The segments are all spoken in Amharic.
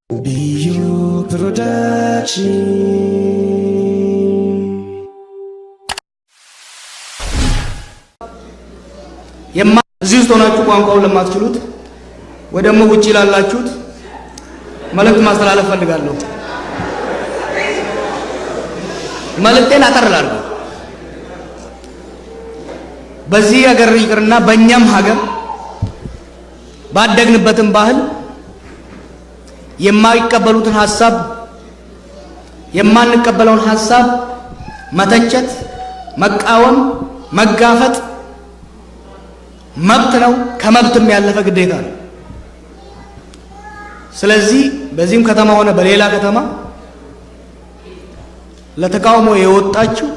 Bio Production. እዚህ ውስጥ ሆናችሁ ቋንቋውን ለማትችሉት ወይ ደግሞ ውጪ ላላችሁት መልእክት ማስተላለፍ ፈልጋለሁ። መልእክቴን አጠርላለሁ። በዚህ ሀገር ይቅርና በእኛም ሀገር ባደግንበትም ባህል የማይቀበሉትን ሐሳብ የማንቀበለውን ሐሳብ መተቸት፣ መቃወም፣ መጋፈጥ መብት ነው። ከመብትም ያለፈ ግዴታ ነው። ስለዚህ በዚህም ከተማ ሆነ በሌላ ከተማ ለተቃውሞ የወጣችሁ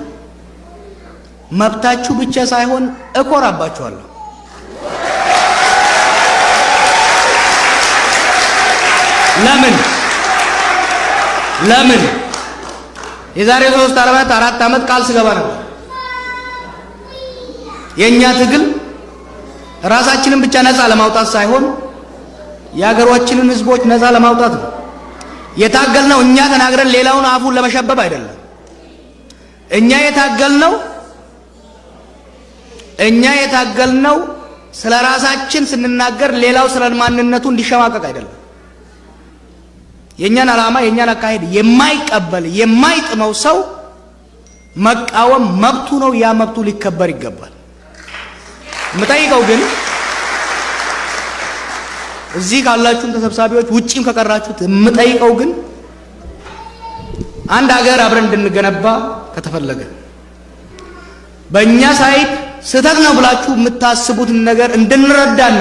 መብታችሁ ብቻ ሳይሆን እኮራባችኋለሁ። ለምን የዛሬ 3-4 ዓመት ቃል ስገባ ነበር። የኛ ትግል ራሳችንን ብቻ ነፃ ለማውጣት ሳይሆን የሀገራችንን ህዝቦች ነፃ ለማውጣት ነው። የታገልነው እኛ ተናግረን ሌላውን አፉን ለመሸበብ አይደለም። እኛ የታገልነው ስለ ራሳችን ስንናገር ሌላው ስለ ማንነቱ እንዲሸማቀቅ አይደለም። የኛን ዓላማ የኛን አካሄድ የማይቀበል የማይጥመው ሰው መቃወም መብቱ ነው። ያ መብቱ ሊከበር ይገባል። የምጠይቀው ግን እዚህ ካላችሁም ተሰብሳቢዎች ውጪም ከቀራችሁት የምጠይቀው ግን አንድ ሀገር አብረን እንድንገነባ ከተፈለገ በእኛ ሳይድ ስህተት ነው ብላችሁ የምታስቡትን ነገር እንድንረዳና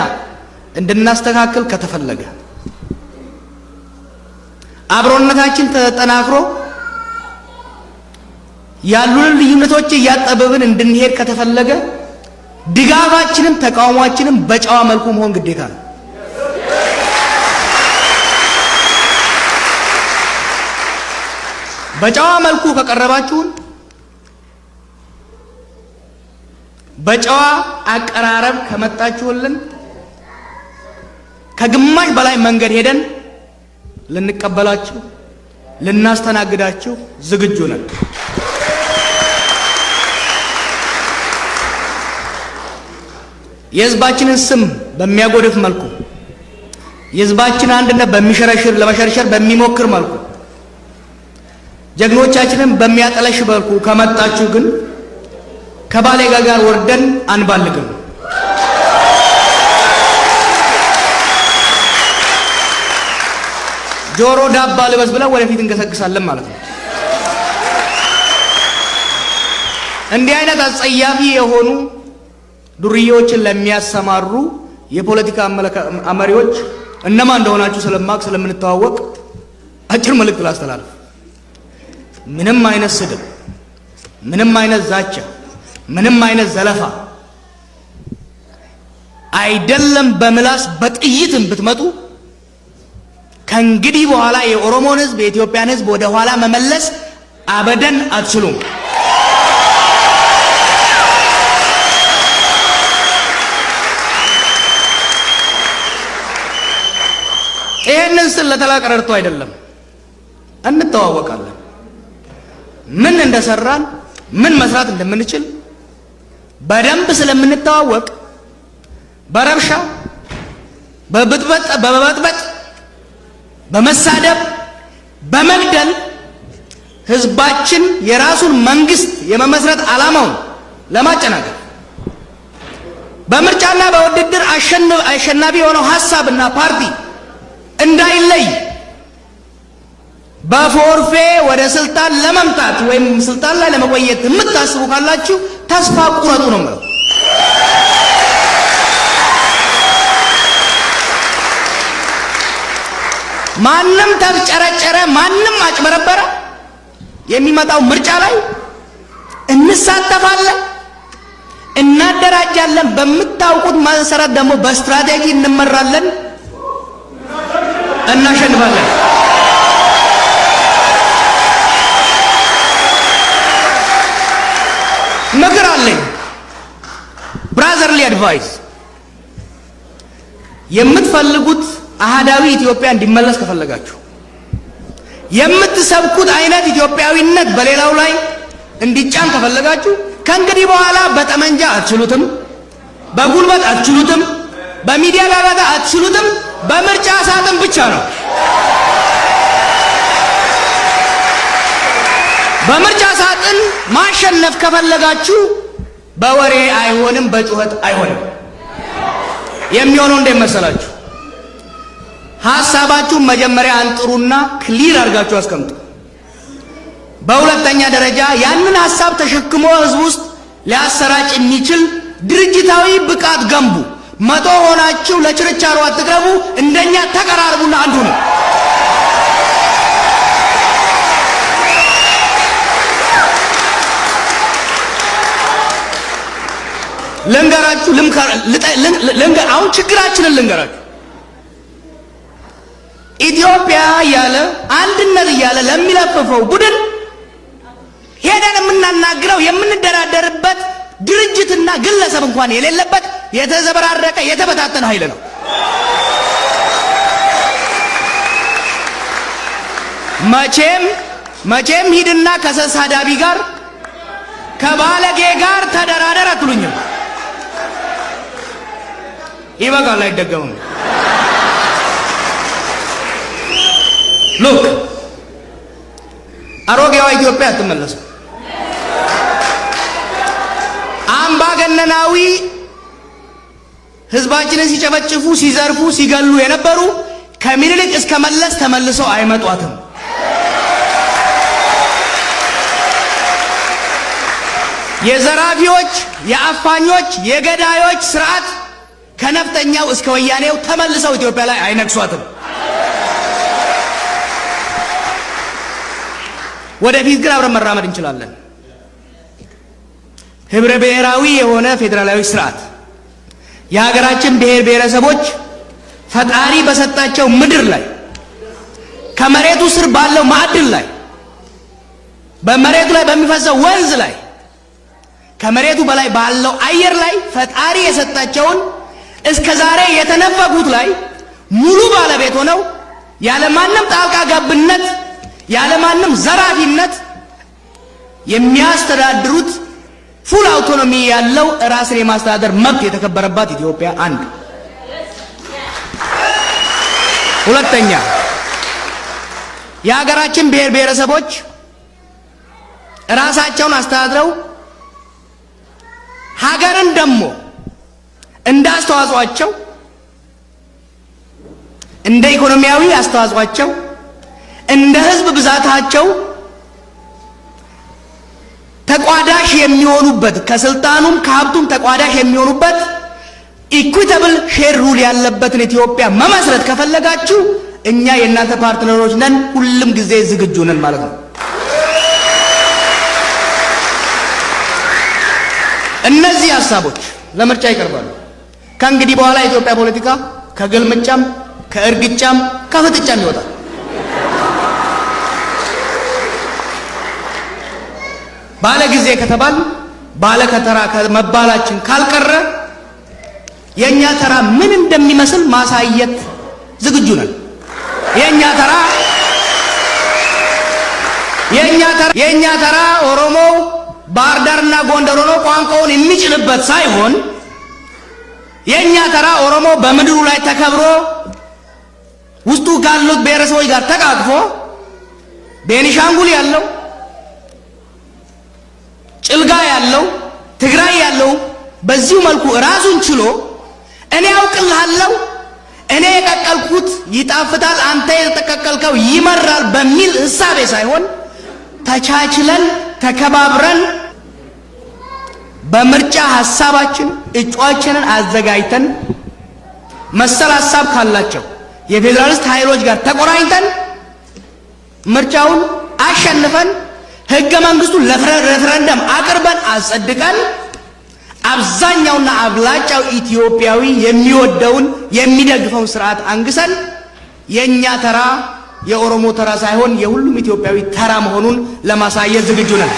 እንድናስተካክል ከተፈለገ አብሮነታችን ተጠናክሮ ያሉንን ልዩነቶች እያጠበብን እንድንሄድ ከተፈለገ ድጋፋችንም ተቃውሟችንም በጨዋ መልኩ መሆን ግዴታ ነው። በጨዋ መልኩ ከቀረባችሁን በጨዋ አቀራረብ ከመጣችሁልን ከግማሽ በላይ መንገድ ሄደን ልንቀበላችሁ ልናስተናግዳችሁ ዝግጁ ነን። የህዝባችንን ስም በሚያጎድፍ መልኩ የህዝባችን አንድነት ለመሸርሸር በሚሞክር መልኩ ጀግኖቻችንን በሚያጠለሽ መልኩ ከመጣችሁ ግን ከባሌ ጋር ወርደን አንባልግም። ጆሮ ዳባ ልበስ ብለን ወደፊት እንገሰግሳለን ማለት ነው። እንዲህ አይነት አጸያፊ የሆኑ ዱርዬዎችን ለሚያሰማሩ የፖለቲካ መሪዎች እነማን እንደሆናችሁ ስለምንተዋወቅ አጭር መልእክት ላስተላልፍ። ምንም አይነት ስድብ፣ ምንም አይነት ዛቻ፣ ምንም አይነት ዘለፋ አይደለም በምላስ በጥይትም ብትመጡ ከእንግዲህ በኋላ የኦሮሞን ህዝብ የኢትዮጵያን ህዝብ ወደ ኋላ መመለስ አበደን አትችሉም። ይሄንን ስል ለተላ ቀረርቶ አይደለም። እንተዋወቃለን። ምን እንደሰራን ምን መስራት እንደምንችል በደንብ ስለምንተዋወቅ በረብሻ በመበጥበጥ በመሳደብ በመግደል ህዝባችን የራሱን መንግስት የመመስረት ዓላማውን ለማጨናገፍ በምርጫና በውድድር አሸናፊ የሆነው ሐሳብና ፓርቲ እንዳይለይ በፎርፌ ወደ ስልጣን ለመምጣት ወይም ስልጣን ላይ ለመቆየት የምታስቡ ካላችሁ ተስፋ ቁረጡ ነው ማለት። ማንም ተጨረጨረ ማንም አጭበረበረ የሚመጣው ምርጫ ላይ እንሳተፋለን፣ እናደራጃለን። በምታውቁት መሰረት ደግሞ በስትራቴጂ እንመራለን፣ እናሸንፋለን። ምክር አለኝ። ብራዘርሊ አድቫይስ የምትፈልጉት አሃዳዊ ኢትዮጵያ እንዲመለስ ከፈለጋችሁ የምትሰብኩት አይነት ኢትዮጵያዊነት በሌላው ላይ እንዲጫን ከፈለጋችሁ ከእንግዲህ በኋላ በጠመንጃ አትችሉትም፣ በጉልበት አትችሉትም፣ በሚዲያ ጋጋታ አትችሉትም። በምርጫ ሳጥን ብቻ ነው። በምርጫ ሳጥን ማሸነፍ ከፈለጋችሁ በወሬ አይሆንም፣ በጩኸት አይሆንም። የሚሆነው እንዴት መሰላችሁ? ሐሳባችሁን መጀመሪያ አንጥሩና ክሊር አድርጋችሁ አስቀምጡ። በሁለተኛ ደረጃ ያንን ሐሳብ ተሸክሞ ህዝብ ውስጥ ሊያሰራጭ የሚችል ድርጅታዊ ብቃት ገንቡ። 100 ሆናችሁ ለችርቻሮ አትቅረቡ። እንደኛ ተቀራርቡና አንዱ ነው። ልንገራችሁ አሁን ችግራችንን ልንገራችሁ። ኢትዮጵያ እያለ አንድነት እያለ ለሚለፍፈው ቡድን ሄደን የምናናግረው የምንደራደርበት ድርጅትና ግለሰብ እንኳን የሌለበት የተዘበራረቀ የተበታተነ ኃይል ነው። መቼም ሂድና ከሰሳዳቢ ጋር ከባለጌ ጋር ተደራደር አትሉኝም። ይበቃል፣ አይደገምም። ሉክ አሮጌዋ ኢትዮጵያ አትመለስም። አምባገነናዊ ህዝባችንን ሲጨፈጭፉ፣ ሲዘርፉ፣ ሲገሉ የነበሩ ከምኒልክ እስከ መለስ ተመልሰው አይመጧትም። የዘራፊዎች፣ የአፋኞች፣ የገዳዮች ስርዓት ከነፍጠኛው እስከ ወያኔው ተመልሰው ኢትዮጵያ ላይ አይነግሷትም። ወደፊት ግን አብረን መራመድ እንችላለን። ህብረ ብሔራዊ የሆነ ፌዴራላዊ ስርዓት የሀገራችን ብሔር ብሔረሰቦች ፈጣሪ በሰጣቸው ምድር ላይ ከመሬቱ ስር ባለው ማዕድን ላይ በመሬቱ ላይ በሚፈሰው ወንዝ ላይ ከመሬቱ በላይ ባለው አየር ላይ ፈጣሪ የሰጣቸውን እስከ ዛሬ የተነፈጉት ላይ ሙሉ ባለቤት ሆነው ያለማንም ጣልቃ ገብነት ያለማንም ዘራፊነት የሚያስተዳድሩት ፉል አውቶኖሚ ያለው ራስን የማስተዳደር መብት የተከበረባት ኢትዮጵያ አንድ። ሁለተኛ የሀገራችን ብሔር ብሔረሰቦች ራሳቸውን አስተዳድረው ሀገርን ደግሞ እንዳስተዋጽኦአቸው እንደ ኢኮኖሚያዊ አስተዋጽኦአቸው እንደ ህዝብ ብዛታቸው ተቋዳሽ የሚሆኑበት ከስልጣኑም ከሀብቱም ተቋዳሽ የሚሆኑበት ኢኩዊታብል ሼር ሩል ያለበትን ኢትዮጵያ መመስረት ከፈለጋችሁ እኛ የእናንተ ፓርትነሮች ነን፣ ሁሉም ጊዜ ዝግጁ ነን ማለት ነው። እነዚህ ሀሳቦች ለምርጫ ይቀርባሉ። ከእንግዲህ በኋላ የኢትዮጵያ ፖለቲካ ከግልምጫም ከእርግጫም ከፍጥጫም ይወጣል። ባለ ጊዜ ከተባል ባለ ከተራ ከመባላችን ካልቀረ የኛ ተራ ምን እንደሚመስል ማሳየት ዝግጁ ነን። የኛ ተራ ኦሮሞው ባህር ዳርና ጎንደር ሆኖ ቋንቋውን የሚችልበት ሳይሆን የኛ ተራ ኦሮሞ በምድሩ ላይ ተከብሮ ውስጡ ካሉት ብሔረሰቦች ጋር ተቃቅፎ ቤኒሻንጉል ያለው ጭልጋ ያለው ትግራይ ያለው በዚሁ መልኩ ራሱን ችሎ እኔ አውቅልሃለሁ፣ እኔ የቀቀልኩት ይጣፍጣል፣ አንተ የተቀቀልከው ይመራል በሚል ህሳቤ ሳይሆን ተቻችለን ተከባብረን በምርጫ ሐሳባችን እጩአችንን አዘጋጅተን መሰል ሐሳብ ካላቸው የፌዴራሊስት ኃይሎች ጋር ተቆራኝተን ምርጫውን አሸንፈን ህገ መንግስቱን ለሬፈረንደም አቅርበን አጸድቀን አብዛኛውና አብላጫው ኢትዮጵያዊ የሚወደውን የሚደግፈውን ስርዓት አንግሰን የኛ ተራ የኦሮሞ ተራ ሳይሆን የሁሉም ኢትዮጵያዊ ተራ መሆኑን ለማሳየት ዝግጁ ነን።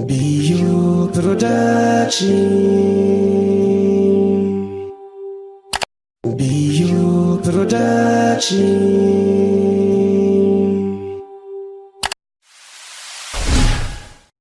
Bio Production. Production.